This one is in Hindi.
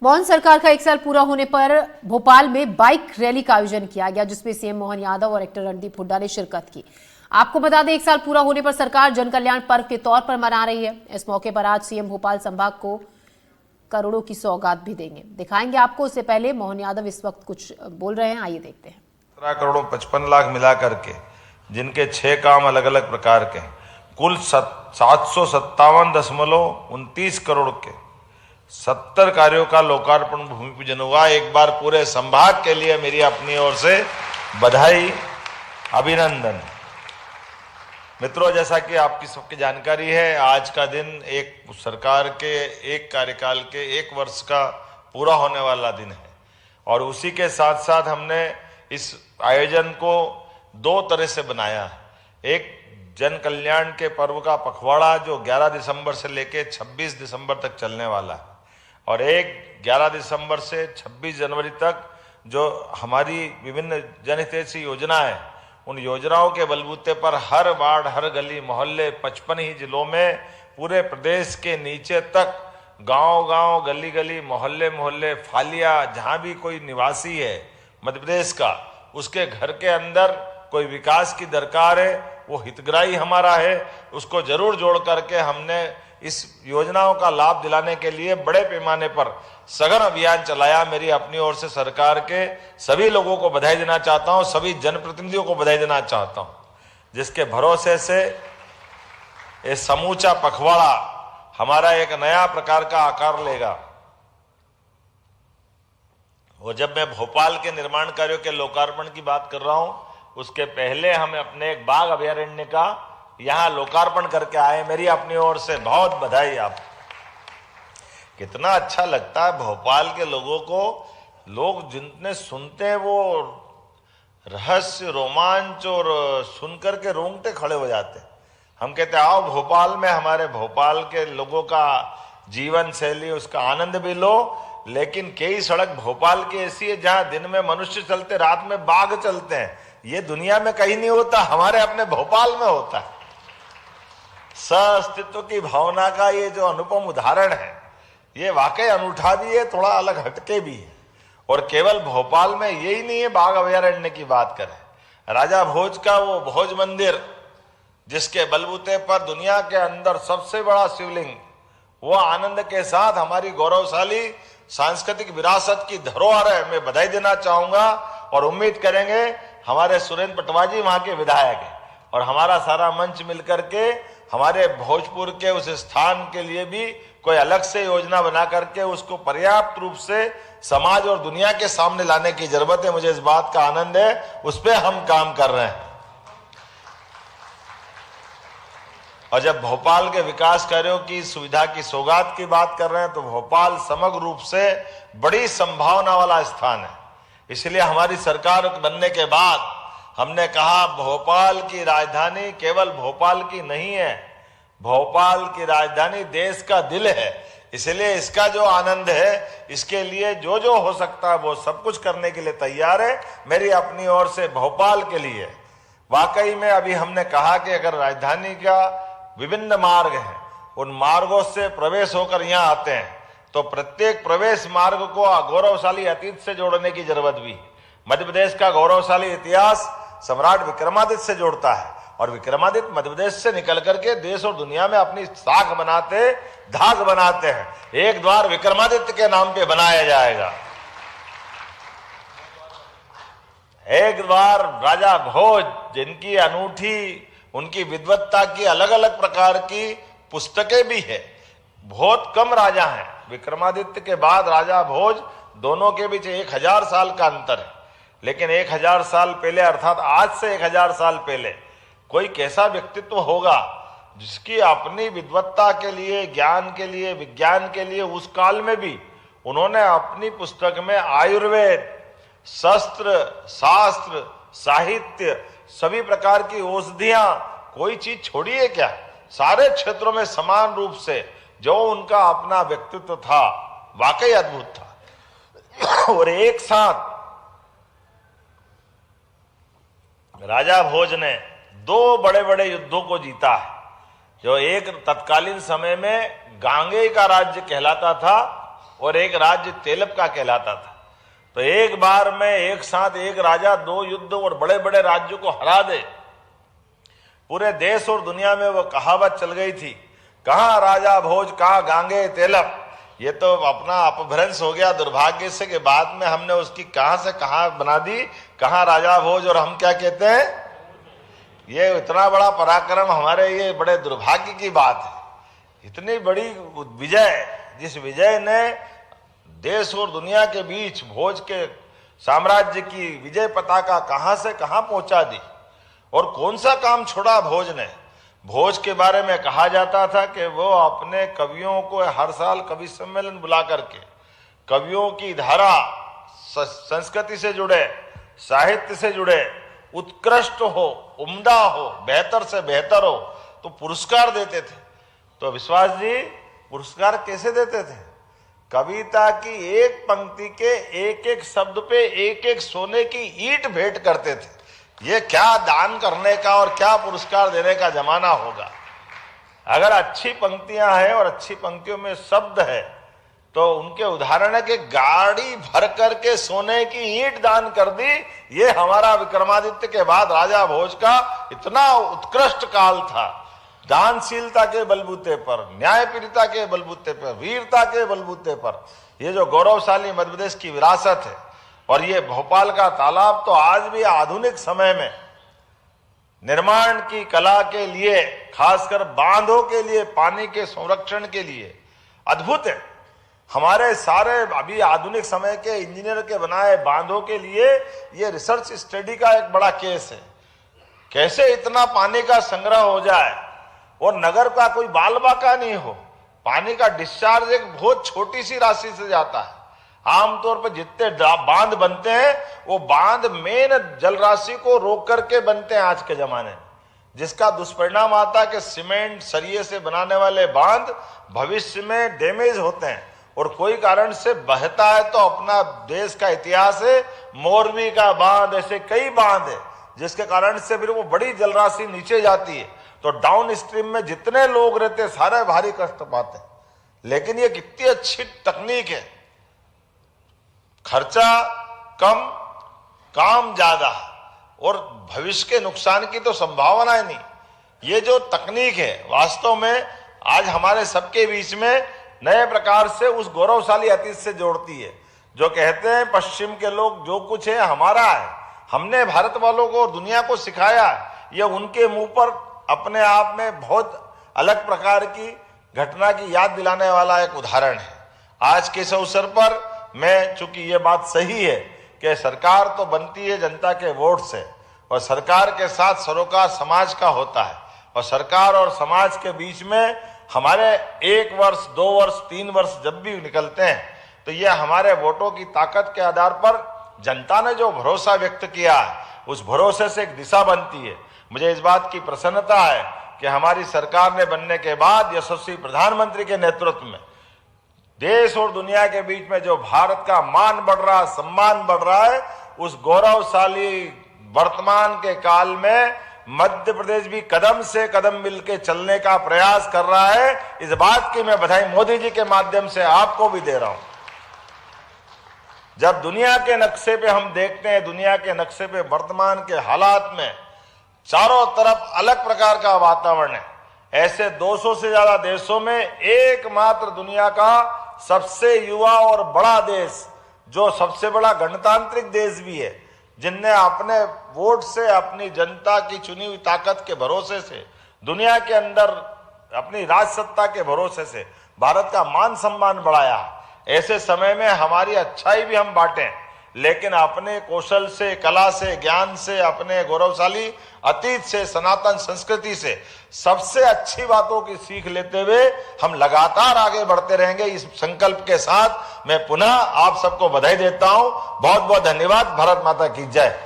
मोहन सरकार का 1 साल पूरा होने पर भोपाल में बाइक रैली का आयोजन किया गया, जिसमें सीएम मोहन यादव और एक्टर रणदीप हुड्डा ने शिरकत की। आपको बता दें, 1 साल पूरा होने पर सरकार जन कल्याण पर्व के तौर पर मना रही है। इस मौके पर आज सीएम भोपाल संभाग को करोड़ों की सौगात भी देंगे। दिखाएंगे आपको। उससे पहले मोहन यादव इस वक्त कुछ बोल रहे हैं, आइए देखते हैं। 17 करोड़ 55 लाख मिला करके, जिनके 6 काम अलग अलग प्रकार के, कुल 757.29 करोड़ के 70 कार्यों का लोकार्पण भूमि पूजन हुआ। एक बार पूरे संभाग के लिए मेरी अपनी ओर से बधाई, अभिनंदन। मित्रों, जैसा कि आपकी सबकी जानकारी है, आज का दिन एक सरकार के एक कार्यकाल के 1 वर्ष का पूरा होने वाला दिन है और उसी के साथ साथ हमने इस आयोजन को 2 तरह से बनाया है। एक जन कल्याण के पर्व का पखवाड़ा जो 11 दिसंबर से लेकर 26 दिसंबर तक चलने वाला है और एक 11 दिसंबर से 26 जनवरी तक जो हमारी विभिन्न जनहितैषी योजनाएं, उन योजनाओं के बलबूते पर हर वार्ड, हर गली मोहल्ले, 55 ही जिलों में पूरे प्रदेश के नीचे तक, गांव-गांव, गली-गली, मोहल्ले-मोहल्ले, फालिया, जहां भी कोई निवासी है मध्य प्रदेश का, उसके घर के अंदर कोई विकास की दरकार है, वो हितग्राही हमारा है, उसको जरूर जोड़ करके हमने इस योजनाओं का लाभ दिलाने के लिए बड़े पैमाने पर सघन अभियान चलाया। मेरी अपनी ओर से सरकार के सभी लोगों को बधाई देना चाहता हूं, सभी जनप्रतिनिधियों को बधाई देना चाहता हूं, जिसके भरोसे से ये समूचा पखवाड़ा हमारा एक नया प्रकार का आकार लेगा। वो जब मैं भोपाल के निर्माण कार्यों के लोकार्पण की बात कर रहा हूं, उसके पहले हम अपने एक बाघ अभयारण्य का यहां लोकार्पण करके आए। मेरी अपनी ओर से बहुत बधाई। आप कितना अच्छा लगता है भोपाल के लोगों को, लोग जितने सुनते हैं वो रहस्य, रोमांच और सुनकर के रोंगटे खड़े हो जाते हैं। हम कहते हैं आओ भोपाल में, हमारे भोपाल के लोगों का जीवन शैली, उसका आनंद भी लो। लेकिन कई सड़क भोपाल की ऐसी है जहां दिन में मनुष्य चलते, रात में बाघ चलते हैं। ये दुनिया में कहीं नहीं होता, हमारे अपने भोपाल में होता है। सह-अस्तित्व की भावना का ये जो अनुपम उदाहरण है, ये वाकई अनूठा भी है, थोड़ा अलग हटके भी है। और केवल भोपाल में यही नहीं है, बाघ अभयारण्य की बात करें, राजा भोज का वो भोज मंदिर, जिसके बलबूते पर दुनिया के अंदर सबसे बड़ा शिवलिंग, वो आनंद के साथ हमारी गौरवशाली सांस्कृतिक विरासत की धरोहर है। मैं बधाई देना चाहूंगा और उम्मीद करेंगे हमारे सुरेंद्र पटवाजी वहां के विधायक हैं और हमारा सारा मंच मिलकर के हमारे भोजपुर के उस स्थान के लिए भी कोई अलग से योजना बना करके उसको पर्याप्त रूप से समाज और दुनिया के सामने लाने की जरूरत है। मुझे इस बात का आनंद है, उस पर हम काम कर रहे हैं। और जब भोपाल के विकास कार्यों की सुविधा की सौगात की बात कर रहे हैं, तो भोपाल समग्र रूप से बड़ी संभावना वाला स्थान है। इसलिए हमारी सरकार बनने के बाद हमने कहा भोपाल की राजधानी केवल भोपाल की नहीं है, भोपाल की राजधानी देश का दिल है। इसलिए इसका जो आनंद है, इसके लिए जो जो हो सकता है वो सब कुछ करने के लिए तैयार है। मेरी अपनी ओर से भोपाल के लिए वाकई में अभी हमने कहा कि अगर राजधानी का विभिन्न मार्ग हैं, उन मार्गों से प्रवेश होकर यहाँ आते हैं, तो प्रत्येक प्रवेश मार्ग को गौरवशाली अतीत से जोड़ने की जरूरत भी है। मध्य प्रदेश का गौरवशाली इतिहास सम्राट विक्रमादित्य से जोड़ता है और विक्रमादित्य मध्य प्रदेश से निकल करके देश और दुनिया में अपनी साख बनाते, धाग बनाते हैं। एक द्वार विक्रमादित्य के नाम पे बनाया जाएगा। एक द्वार राजा भोज, जिनकी अनूठी, उनकी विद्वत्ता की अलग अलग प्रकार की पुस्तकें भी है। बहुत कम राजा हैं, विक्रमादित्य के बाद राजा भोज, दोनों के बीच 1000 साल का अंतर है। लेकिन 1000 साल पहले, अर्थात आज से 1000 साल पहले, कोई कैसा व्यक्तित्व होगा जिसकी अपनी विद्वत्ता के लिए, ज्ञान के लिए, विज्ञान के लिए उस काल में भी उन्होंने अपनी पुस्तक में आयुर्वेद, शस्त्र, शास्त्र, साहित्य, सभी प्रकार की औषधियां, कोई चीज छोड़ी है क्या? सारे क्षेत्रों में समान रूप से जो उनका अपना व्यक्तित्व था, वाकई अद्भुत था। और एक साथ राजा भोज ने 2 बड़े बड़े युद्धों को जीता है। जो एक तत्कालीन समय में गांगेय का राज्य कहलाता था, और एक राज्य तेलप का कहलाता था। तो एक बार में एक साथ एक राजा दो युद्ध और बड़े बड़े राज्यों को हरा दे, पूरे देश और दुनिया में वो कहावत चल गई थी, कहां राजा भोज कहां गांगे तेलप। ये तो अपना अपभ्रंश हो गया दुर्भाग्य से कि बाद में हमने उसकी कहां से कहां बना दी, कहां राजा भोज और हम क्या कहते हैं। ये इतना बड़ा पराक्रम हमारे, ये बड़े दुर्भाग्य की बात है। इतनी बड़ी विजय, जिस विजय ने देश और दुनिया के बीच भोज के साम्राज्य की विजय पताका कहां से कहां पहुंचा दी, और कौन सा काम छोड़ा भोज ने। भोज के बारे में कहा जाता था कि वो अपने कवियों को हर साल कवि सम्मेलन बुला करके कवियों की धारा, संस्कृति से जुड़े, साहित्य से जुड़े, उत्कृष्ट हो, उम्दा हो, बेहतर से बेहतर हो तो पुरस्कार देते थे। तो विश्वास जी पुरस्कार कैसे देते थे? कविता की एक पंक्ति के एक एक शब्द पे एक एक सोने की ईंट भेंट करते थे। ये क्या दान करने का और क्या पुरस्कार देने का जमाना होगा। अगर अच्छी पंक्तियां हैं और अच्छी पंक्तियों में शब्द है तो उनके उदाहरण है कि गाड़ी भर करके सोने की ईंट दान कर दी। ये हमारा विक्रमादित्य के बाद राजा भोज का इतना उत्कृष्ट काल था। दानशीलता के बलबूते पर, न्यायप्रियता के बलबूते पर, वीरता के बलबूते पर ये जो गौरवशाली मध्य प्रदेश की विरासत है। और ये भोपाल का तालाब तो आज भी आधुनिक समय में निर्माण की कला के लिए, खासकर बांधों के लिए, पानी के संरक्षण के लिए अद्भुत है। हमारे सारे अभी आधुनिक समय के इंजीनियर के बनाए बांधों के लिए ये रिसर्च स्टडी का एक बड़ा केस है। कैसे इतना पानी का संग्रह हो जाए और नगर का कोई बाल बाका नहीं हो। पानी का डिस्चार्ज एक बहुत छोटी सी राशि से जाता है। आमतौर पर जितने बांध बनते हैं वो बांध मेन जल राशि को रोक करके बनते हैं आज के जमाने में, जिसका दुष्परिणाम आता है कि सीमेंट सरिये से बनाने वाले बांध भविष्य में डैमेज होते हैं और कोई कारण से बहता है। तो अपना देश का इतिहास है, मोरबी का बांध, ऐसे कई बांध है जिसके कारण से फिर वो बड़ी जलराशि नीचे जाती है तो डाउन स्ट्रीम में जितने लोग रहते सारे भारी कष्ट पाते हैं। लेकिन ये कितनी अच्छी तकनीक है, खर्चा कम, काम ज्यादा और भविष्य के नुकसान की तो संभावना ही नहीं। ये जो तकनीक है वास्तव में आज हमारे सबके बीच में नए प्रकार से उस गौरवशाली अतीत से जोड़ती है। जो कहते हैं पश्चिम के लोग जो कुछ है हमारा है, हमने भारत वालों को और दुनिया को सिखाया, ये उनके मुंह पर अपने आप में बहुत अलग प्रकार की घटना की याद दिलाने वाला एक उदाहरण है। आज के इस अवसर पर मैं, चूंकि ये बात सही है कि सरकार तो बनती है जनता के वोट से और सरकार के साथ सरोकार समाज का होता है और सरकार और समाज के बीच में हमारे 1 वर्ष 2 वर्ष 3 वर्ष जब भी निकलते हैं तो ये हमारे वोटों की ताकत के आधार पर जनता ने जो भरोसा व्यक्त किया है उस भरोसे से एक दिशा बनती है। मुझे इस बात की प्रसन्नता है कि हमारी सरकार ने बनने के बाद यशस्वी प्रधानमंत्री के नेतृत्व में देश और दुनिया के बीच में जो भारत का मान बढ़ रहा, सम्मान बढ़ रहा है, उस गौरवशाली वर्तमान के काल में मध्य प्रदेश भी कदम से कदम मिलकर चलने का प्रयास कर रहा है। इस बात की मैं बधाई मोदी जी के माध्यम से आपको भी दे रहा हूं। जब दुनिया के नक्शे पे हम देखते हैं, दुनिया के नक्शे पे वर्तमान के हालात में चारों तरफ अलग प्रकार का वातावरण है। ऐसे 200 से ज्यादा देशों में एकमात्र दुनिया का सबसे युवा और बड़ा देश, जो सबसे बड़ा गणतांत्रिक देश भी है, जिनने अपने वोट से, अपनी जनता की चुनी हुई ताकत के भरोसे से, दुनिया के अंदर अपनी राजसत्ता के भरोसे से भारत का मान सम्मान बढ़ाया। ऐसे समय में हमारी अच्छाई भी हम बांटें, लेकिन अपने कौशल से, कला से, ज्ञान से, अपने गौरवशाली अतीत से, सनातन संस्कृति से सबसे अच्छी बातों की सीख लेते हुए हम लगातार आगे बढ़ते रहेंगे। इस संकल्प के साथ मैं पुनः आप सबको बधाई देता हूं। बहुत बहुत धन्यवाद। भारत माता की जय।